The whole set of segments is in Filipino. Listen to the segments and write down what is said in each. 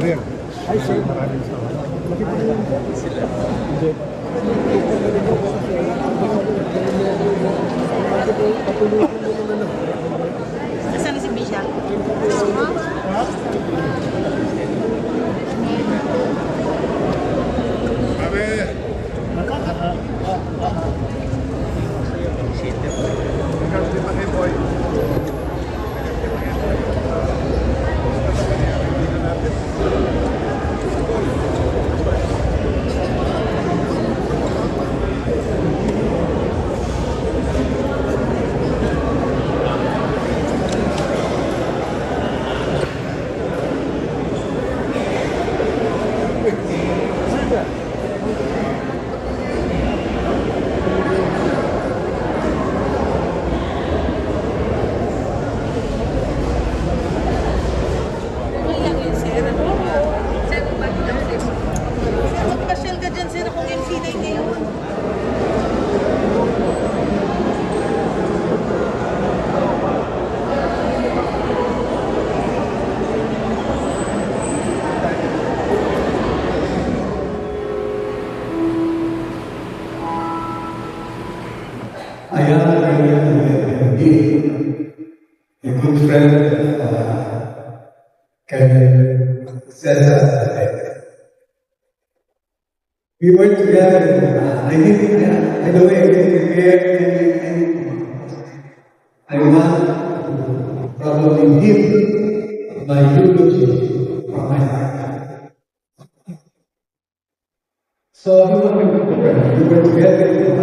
career. Hi, sir. Maraming salamat. Laki po naman po. Hindi. Nasaan si Misha? Magpasyal ka dyan, sir, kung MC9 ngayon. I am a good friend of Kevin Cesar. We were together. I didn't, by the way, I didn't prepare anything. I want probably give my eulogy from my heart. So we were together in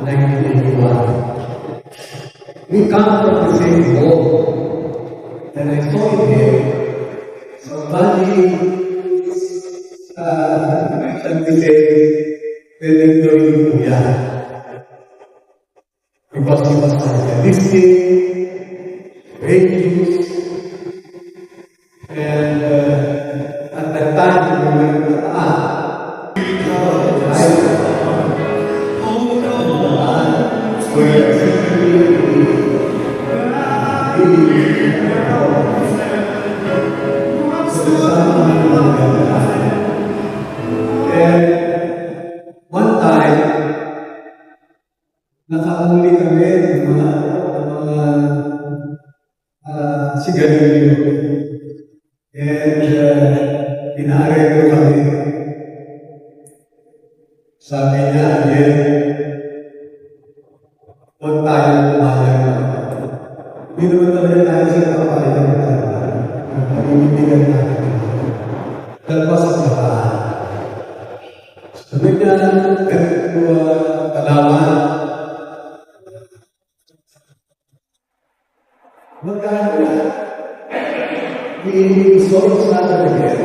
1981. We come from the same home, and I saw him here. Somebody actually said, "Pwede gawin mo yan." Because he was idealistic, courageous, and at that time, we were one time, nakahuli kami ng mga sigarilyo. And inaarego kami. Sabi niya, again, huwag tayo pumayag. Hindi naman talaga tayo sa kapayag na pamimitigan natin. Dalpas ang lahat. Sabi niya, kalaman, magkano na, i-resolve sa natin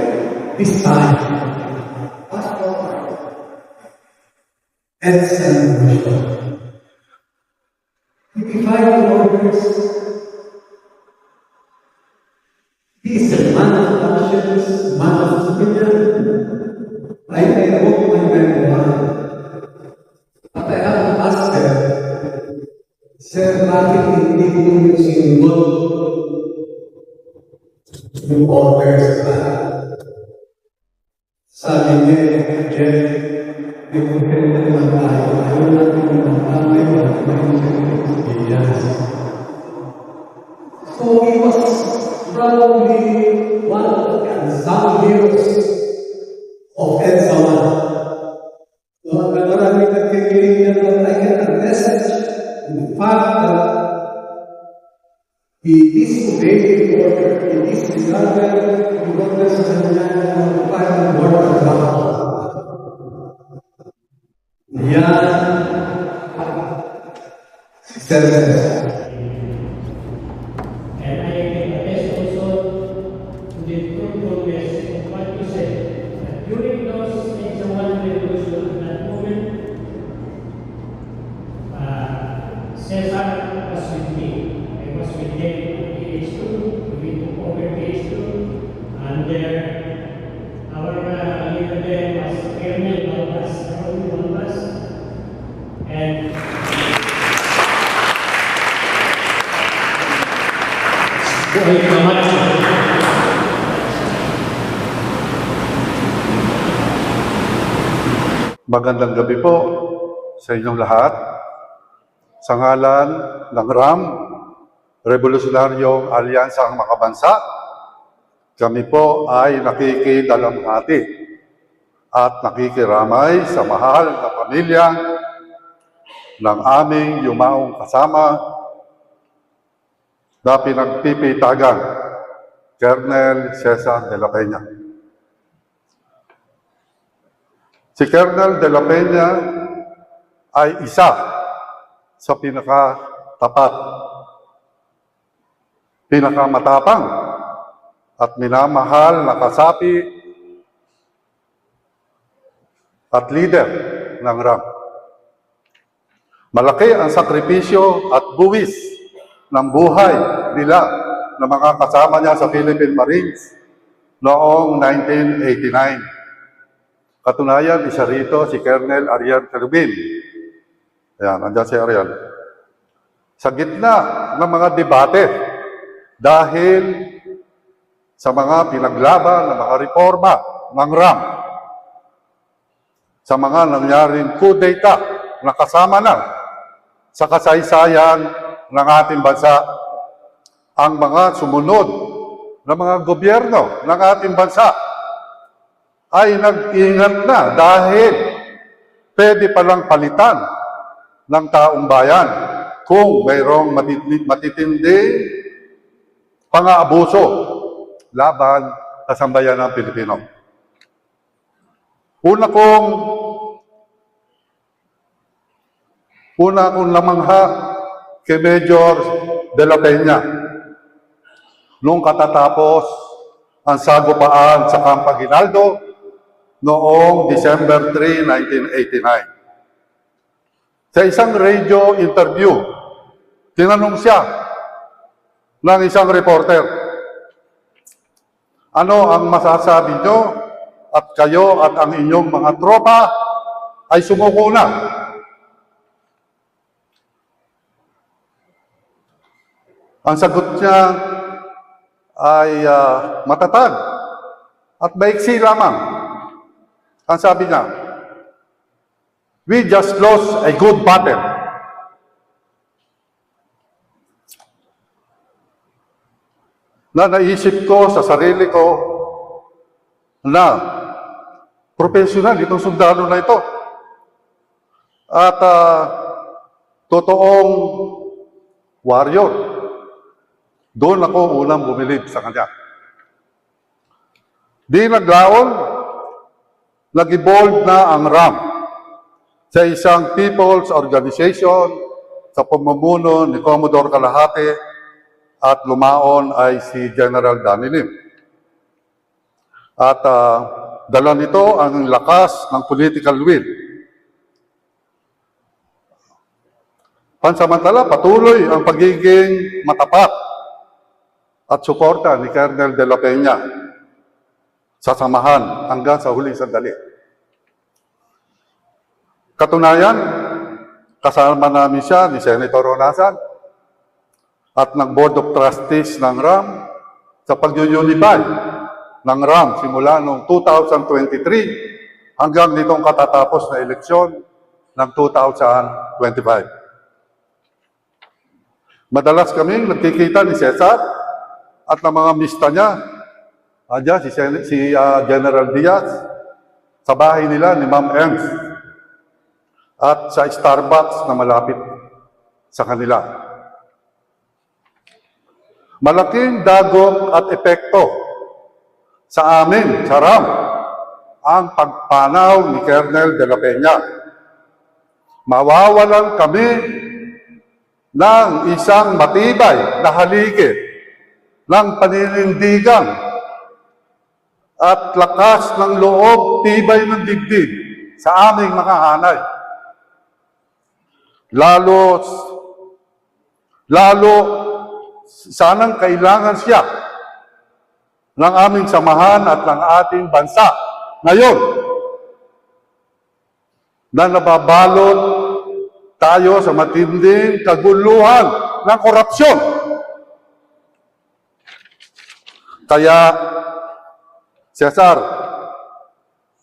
this time. Pastor, and celebration. Divine orders. He is a man of conscience, man of opinion. I hope my memoir. But I have to ask them, Sir, bakit hindi ko yung sinunod yung orders na? Sabi niya, Jeff, di ko pwede naman tayo. Ayaw natin naman tayo. So he was probably one of the unsung heroes of EDSA 1. So, maraming nagkikilig niya na I get a message in the fact that he disobeyed the order, he disregarded the orders of the final word of God. Yan, success. Cesar was with me. I was with him at PH2. We took over PH2. And our leader there was Colonel Balbas, Raul Balbas. And buhay ka Magandang gabi po sa inyong lahat. Sa ngalan ng RAM, Revolusyonaryo Alyansang Makabansa, kami po ay nakikidalamhati at nakikiramay sa mahal na pamilya ng aming yumaong kasama na pinagpipitagan, Colonel Cesar de la Peña. Si Colonel de la Peña ay isa sa pinakatapat, pinakamatapang at minamahal na kasapi at leader ng RAM. Malaki ang sakripisyo at buwis ng buhay nila ng mga kasama niya sa Philippine Marines noong 1989. Katunayan, isa rito si Colonel Ariel Kerubin. Ayan, andyan si Ariel. Sa gitna ng mga debate, dahil sa mga pinaglaban ng mga reforma ng RAM, sa mga nangyaring coup d'etat na kasama na sa kasaysayan ng ating bansa, ang mga sumunod na mga gobyerno ng ating bansa ay nag-ingat na dahil pwede palang palitan ng taong bayan kung mayroong matitinding pang-aabuso laban sa sambayan ng Pilipino. Una kong lamangha kay Major de la Peña nung katatapos ang sagupaan sa Camp Aguinaldo noong December 3, 1989. Sa isang radio interview, tinanong siya ng isang reporter, ano ang masasabi nyo at kayo at ang inyong mga tropa ay sumuko na? Ang sagot niya ay matatag at maiksi lamang. Ang sabi niya, we just lost a good battle. Na naisip ko sa sarili ko na professional itong sundalo na ito. At totoong warrior. Doon ako unang bumilib sa kanya. Di naglaon, nag-evolve na ang RAM sa isang people's organization sa pamumuno ni Commodore Kalahati at lumaon ay si General Danilim. At dala nito ang lakas ng political will. Pansamantala, patuloy ang pagiging matapat at suporta ni Colonel de la Peña sa samahan hanggang sa huling sandali. Katunayan, kasama namin siya ni Senator Ronasan at ng Board of Trustees ng RAM sa pag-unify ng RAM simula noong 2023 hanggang nitong katatapos na eleksyon ng 2025. Madalas kaming nagkikita ni Cesar at ng mga mista niya. Andiyan si General Diaz sa bahay nila ni Ma'am Ems at sa Starbucks na malapit sa kanila. Malaking dagok at epekto sa amin, sa RAM, ang pagpanaw ni Colonel de la Peña. Mawawalan kami ng isang matibay na haligi ng paninindigan at lakas ng loob, tibay ng dibdib sa aming mga hanay. Lalo, sanang kailangan siya ng aming samahan at ng ating bansa ngayon na nababalot tayo sa matinding kaguluhan ng korupsyon. Kaya, Cesar,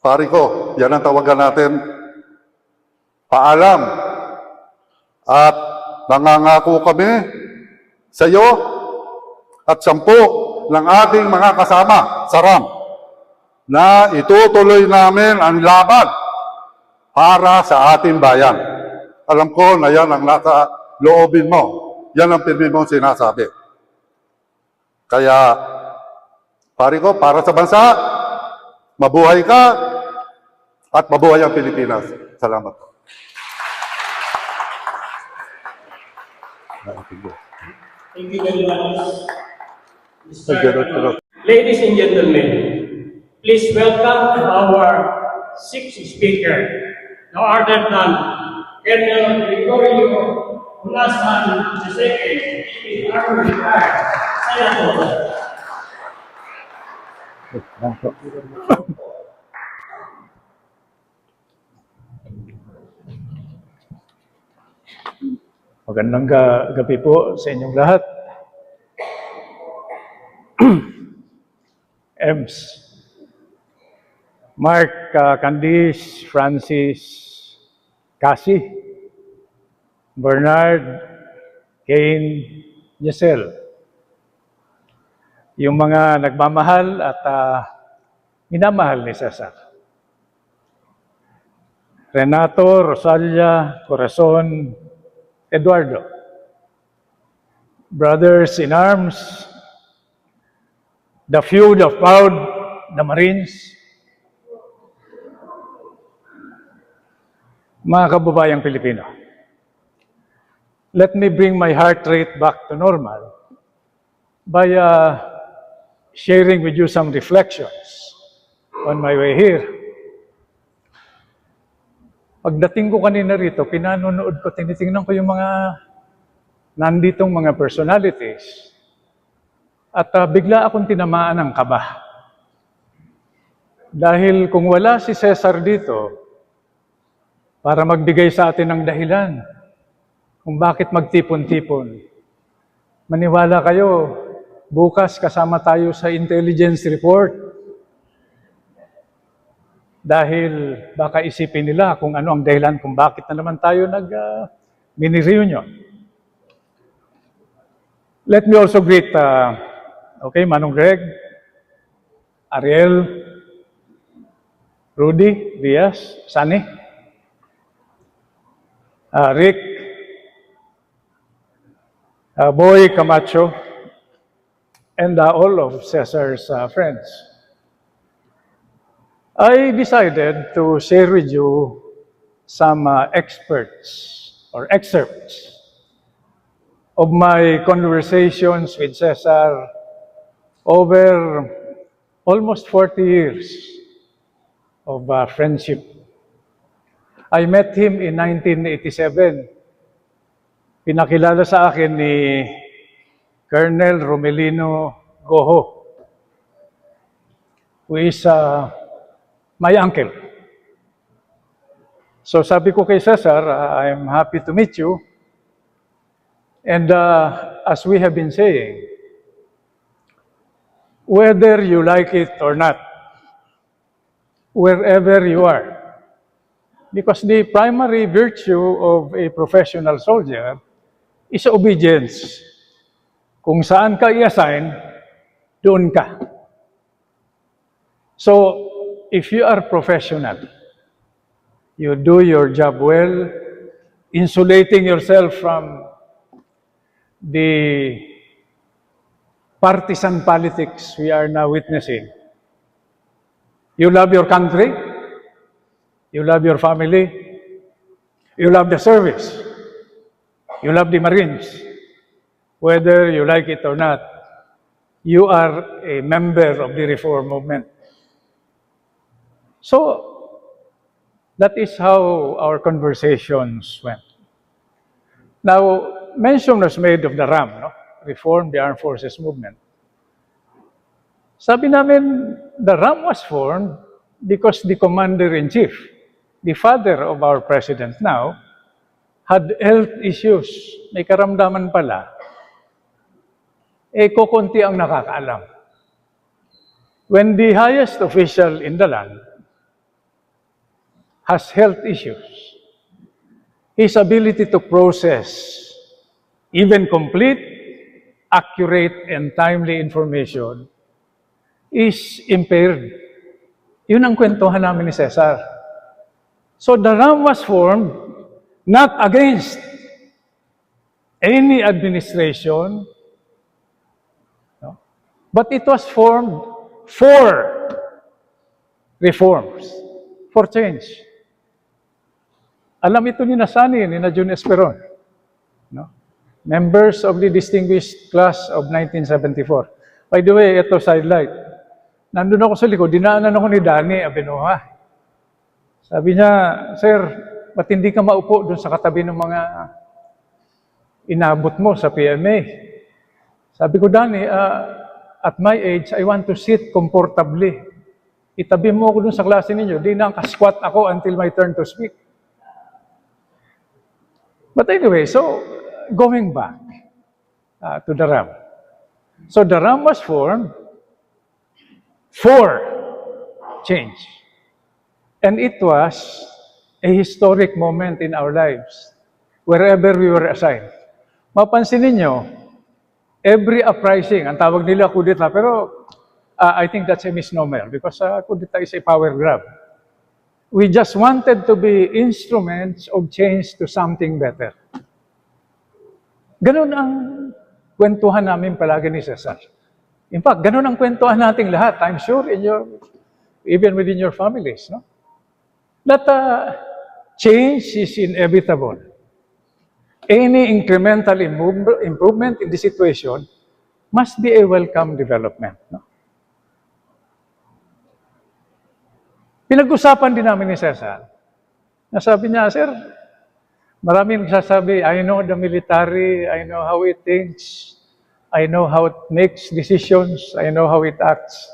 pari ko, yan ang tawagan natin, paalam. At nangangako kami sa iyo at 10 ng ating mga kasama sa RAM na itutuloy namin ang laban para sa ating bayan. Alam ko na yan ang nasa loobin mo. Yan ang pirmi mong sinasabi. Kaya, pare ko, para sa bansa, mabuhay ka at mabuhay ang Pilipinas. Salamat. Thank you very much, Mr. Salamat. Ladies and gentlemen, please welcome our sixth speaker, no other than Colonel Gregorio Unasan II, Army Retired Senator. Magandang gabi po sa inyong lahat. Ems, Mark, Candice, Francis, Cassie, Bernard, Kane, Giselle. Yung mga nagmamahal at minamahal ni Cesar. Renato, Rosalia, Corazon, Eduardo. Brothers in arms, the few, the proud, the Marines, mga kababayang Pilipino. Let me bring my heart rate back to normal by sharing with you some reflections on my way here. Pagdating ko kanina rito, pinanonood ko, tinitingnan ko yung mga nanditong mga personalities at bigla akong tinamaan ng kaba. Dahil kung wala si Cesar dito para magbigay sa atin ng dahilan kung bakit magtipon-tipon, maniwala kayo, bukas kasama tayo sa intelligence report. Dahil baka isipin nila kung ano ang dahilan kung bakit na naman tayo mini-reunion. Let me also greet, Manong Greg, Ariel, Rudy, Diaz, Sunny, Rick, Boy Camacho, and all of Cesar's friends. I decided to share with you some excerpts of my conversations with Cesar over almost 40 years of friendship. I met him in 1987. Pinakilala sa akin ni Colonel Romelino Goho, who is my uncle. So sabi ko kay Cesar, I'm happy to meet you. And as we have been saying, whether you like it or not, wherever you are, because the primary virtue of a professional soldier is obedience. Kung saan ka i-assign, doon ka. So, if you are professional, you do your job well, insulating yourself from the partisan politics we are now witnessing. You love your country, you love your family, you love the service, you love the Marines. Whether you like it or not, you are a member of the reform movement. So, that is how our conversations went. Now, mention was made of the RAM, no? Reform the Armed Forces Movement. Sabi namin, the RAM was formed because the Commander-in-Chief, the father of our President now, had health issues. May karamdaman pala. Kukunti ang nakakaalam. When the highest official in the land has health issues, his ability to process even complete, accurate, and timely information is impaired. Yun ang kwentuhan namin ni Cesar. So the RAM was formed not against any administration, no, but it was formed for reforms, for change. Alam ito ni Nasani, ni na Jun Esperon, no? Members of the distinguished class of 1974. By the way, ito sidelight. Nandun ako sa likod, dinaanan ako ni Danny Abenoa. Sabi niya, Sir, ba't hindi ka maupo dun sa katabi ng mga inabot mo sa PMA? Sabi ko, Danny, at my age, I want to sit comfortably. Itabi mo ako dun sa klase ninyo, di na squat ako until my turn to speak. But anyway, so, going back to the RAM. So the RAM was formed for change. And it was a historic moment in our lives, wherever we were assigned. Mapansin ninyo, every uprising, ang tawag nila kudeta, pero I think that's a misnomer because kudeta is a power grab. We just wanted to be instruments of change to something better. Ganun ang kwentuhan namin palagi ni Cesar. In fact, ganun ang kwentuhan nating lahat. I'm sure even within your families, no? That change is inevitable. Any incremental improvement in the situation must be a welcome development, no? Pinag-usapan din namin ni Cesar. Nasabi niya, Sir, maraming nagsasabi, I know the military, I know how it thinks, I know how it makes decisions, I know how it acts.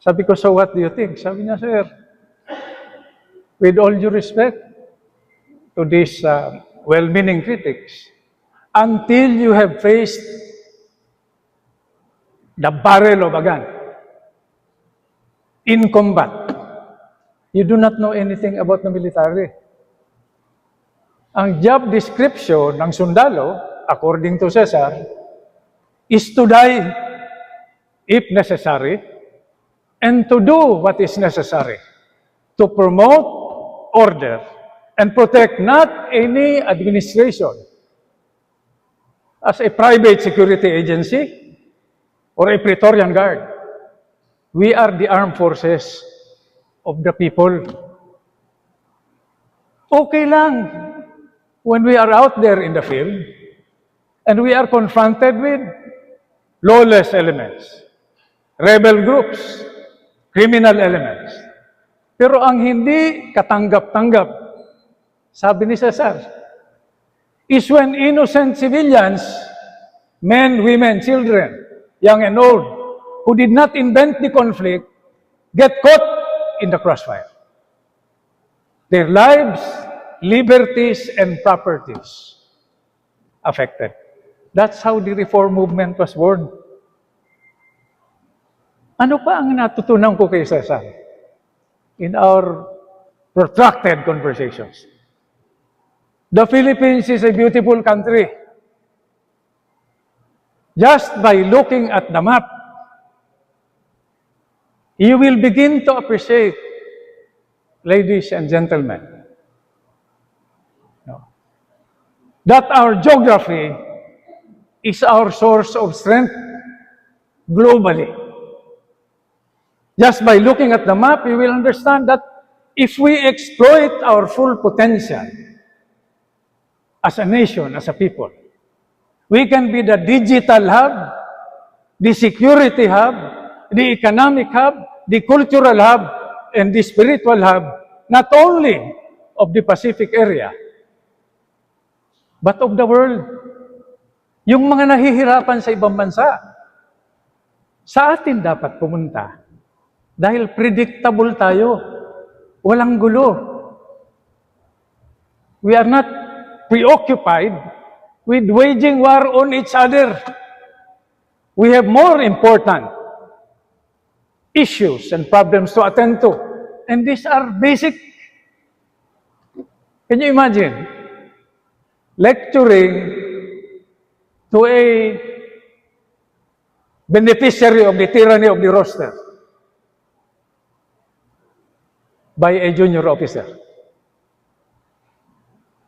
Sabi ko, so what do you think? Sabi niya, Sir, with all due respect to these well-meaning critics, until you have faced the barrel of a gun in combat, you do not know anything about the military. Ang job description ng sundalo, according to Cesar, is to die if necessary and to do what is necessary to promote order and protect not any administration as a private security agency or a Praetorian Guard. We are the armed forces of the people. Okay lang when we are out there in the field and we are confronted with lawless elements, rebel groups, criminal elements. Pero ang hindi katanggap-tanggap, sabi ni Cesar, is when innocent civilians, men, women, children, young and old, who did not invent the conflict, get caught in the crossfire. Their lives, liberties, and properties affected. That's how the reform movement was born. Ano pa ang natutunan ko kay Cesar in our protracted conversations? The Philippines is a beautiful country. Just by looking at the map, you will begin to appreciate, ladies and gentlemen, that our geography is our source of strength globally. Just by looking at the map, you will understand that if we exploit our full potential as a nation, as a people, we can be the digital hub, the security hub, the economic hub, the cultural hub, and the spiritual hub, not only of the Pacific area, but of the world. Yung mga nahihirapan sa ibang bansa, sa atin dapat pumunta dahil predictable tayo. Walang gulo. We are not preoccupied with waging war on each other. We have more important issues and problems to attend to. And these are basic. Can you imagine? lecturing to a beneficiary of the tyranny of the roster by a junior officer.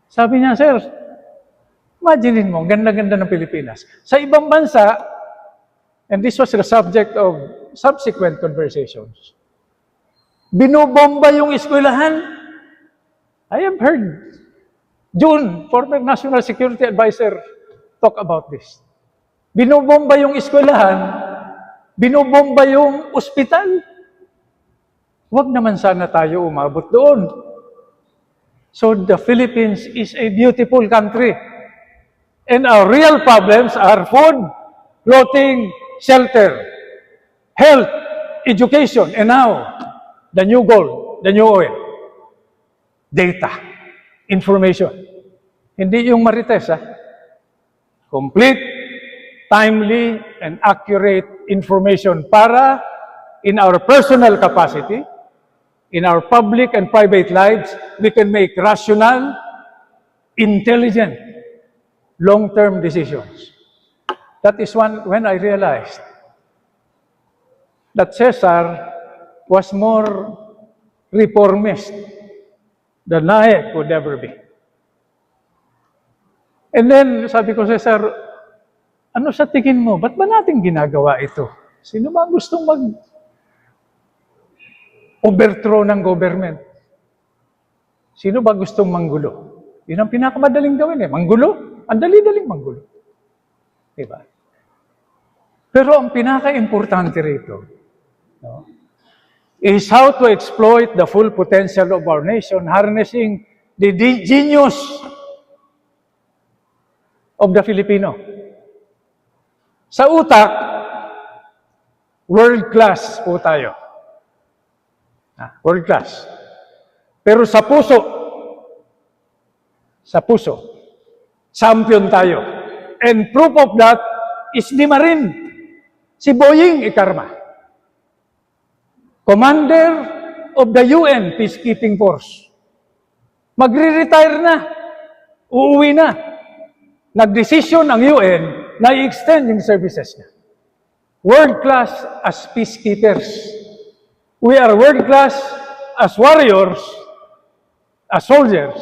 Sabi niya, sir, imaginein mo, ganda-ganda ng Pilipinas. Sa ibang bansa, and this was the subject of subsequent conversations, binubomba yung eskwelahan. I have heard June, former National Security Advisor, talk about this. Binubomba yung eskwelahan, binubomba yung ospital. Huwag naman sana tayo umabot doon. So the Philippines is a beautiful country. And our real problems are food, clothing, shelter, health, education, and now, the new goal, the new oil, data, information. Hindi yung marites, ha? Complete, timely, and accurate information para in our personal capacity, in our public and private lives, we can make rational, intelligent, long-term decisions. That is when I realized that Cesar was more reformist than I could ever be. And then, sabi ko, Cesar, ano sa tingin mo? Ba't ba natin ginagawa ito? Sino ba ang gustong overthrow ng government? Sino ba gustong manggulo? Yun ang pinakamadaling gawin eh. Manggulo? Ang dali-daling manggulo. Diba? Pero ang pinaka-importante rito, no, is how to exploit the full potential of our nation, harnessing the genius of the Filipino. Sa utak, world class po tayo. World class. Pero sa puso, champion tayo. And proof of that is ni Marin, si Boying Ikarma, Commander of the UN Peacekeeping Force. Magre-retire na. Uuwi na. Nagdesisyon ang UN na i-extend yung services niya. World class as peacekeepers. We are world class as warriors, as soldiers,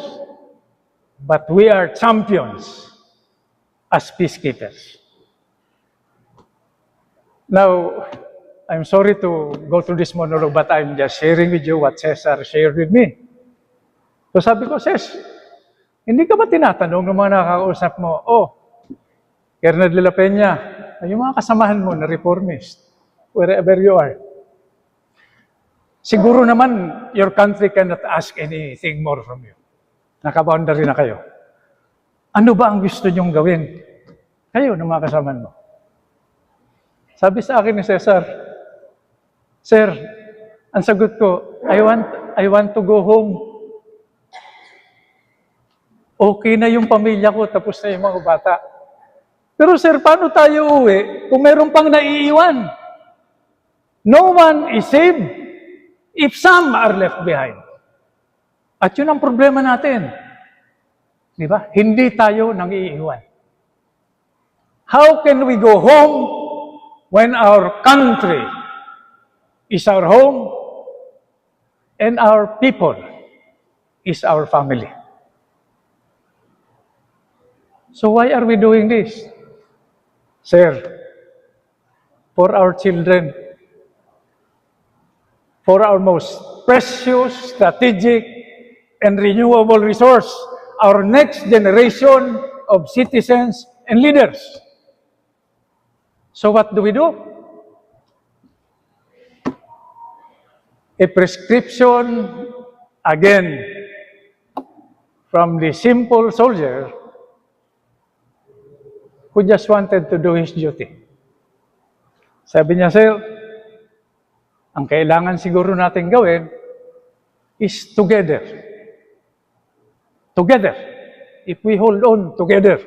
but we are champions as peacekeepers. Now, I'm sorry to go through this monologue, but I'm just sharing with you what Cesar shared with me. So sabi ko, Ces, hindi ka ba tinatanong ng mga nakakausap mo, Colonel de la Peña, yung mga kasamahan mo na reformist, wherever you are, siguro naman, your country cannot ask anything more from you. Nakaboundary na kayo. Ano ba ang gusto nyong gawin? Kayo ng mga kasamahan mo. Sabi sa akin ni Cesar, Sir, ang sagot ko, I want to go home. Okay na yung pamilya ko, tapos na yung mga bata. Pero sir, paano tayo uwi kung meron pang naiiwan? No one is saved if some are left behind. At yun ang problema natin. Di ba? Hindi tayo nang iiwan. How can we go home when our country is our home and our people is our family? So why are we doing this? Sir, for our children, for our most precious, strategic, and renewable resource, our next generation of citizens and leaders. So what do? A prescription, again, from the simple soldier who just wanted to do his duty. Sabi niya, Sir, ang kailangan siguro natin gawin is together. Together. If we hold on together,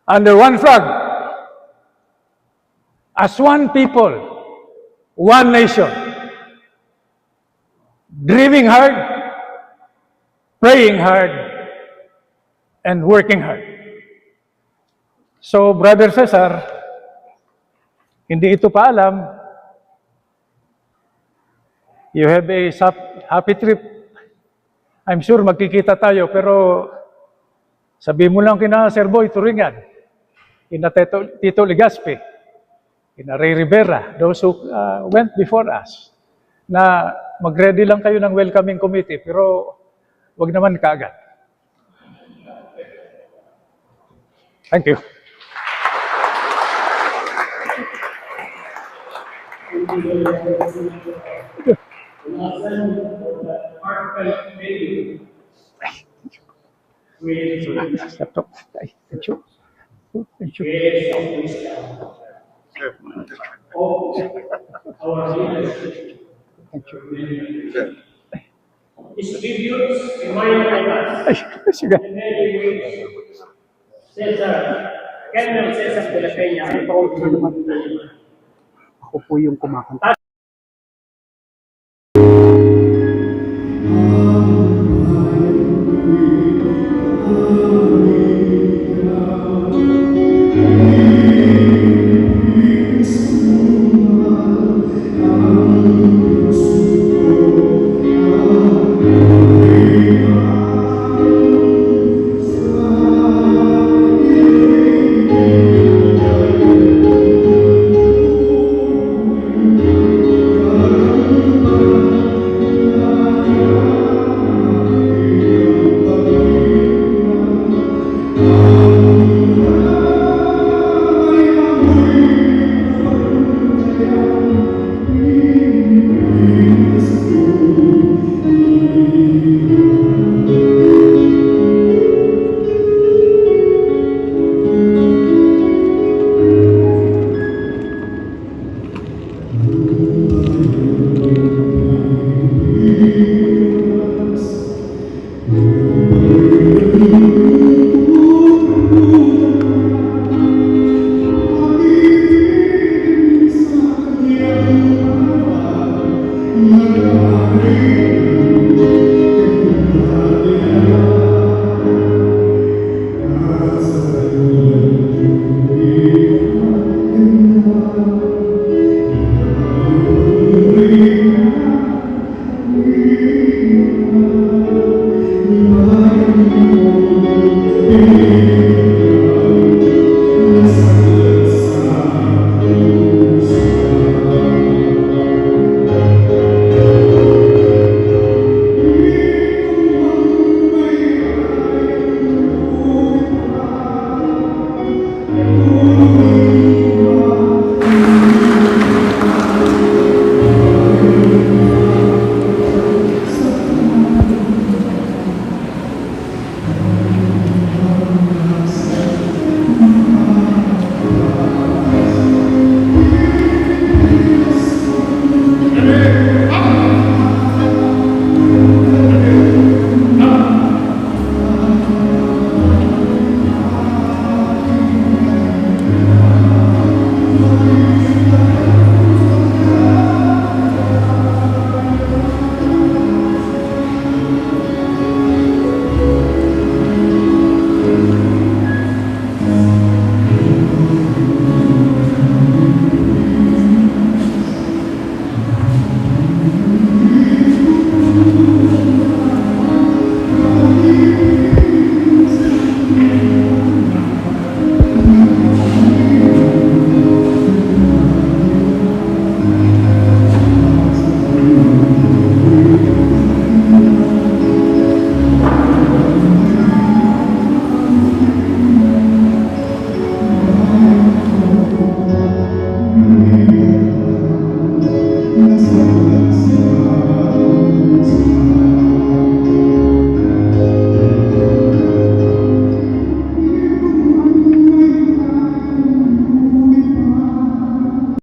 under one flag, as one people, one nation, dreaming hard, praying hard, and working hard. So, Brother Cesar, hindi ito pa alam. You have a happy trip. I'm sure magkikita tayo, pero sabi mo lang kina Sir Boy Turingan, kina Tito Legaspi, kina Ray Rivera, those who went before us, na mag-ready lang kayo ng welcoming committee, pero wag naman kaagad. Thank you. Laptop. Ay, thank you. Thank you. Our leaders Thank you. distributes remind us Ay, sige. in many ways. Cesar, Colonel Cesar de la Peña, ang Ako po yung kumakanta. Thank you.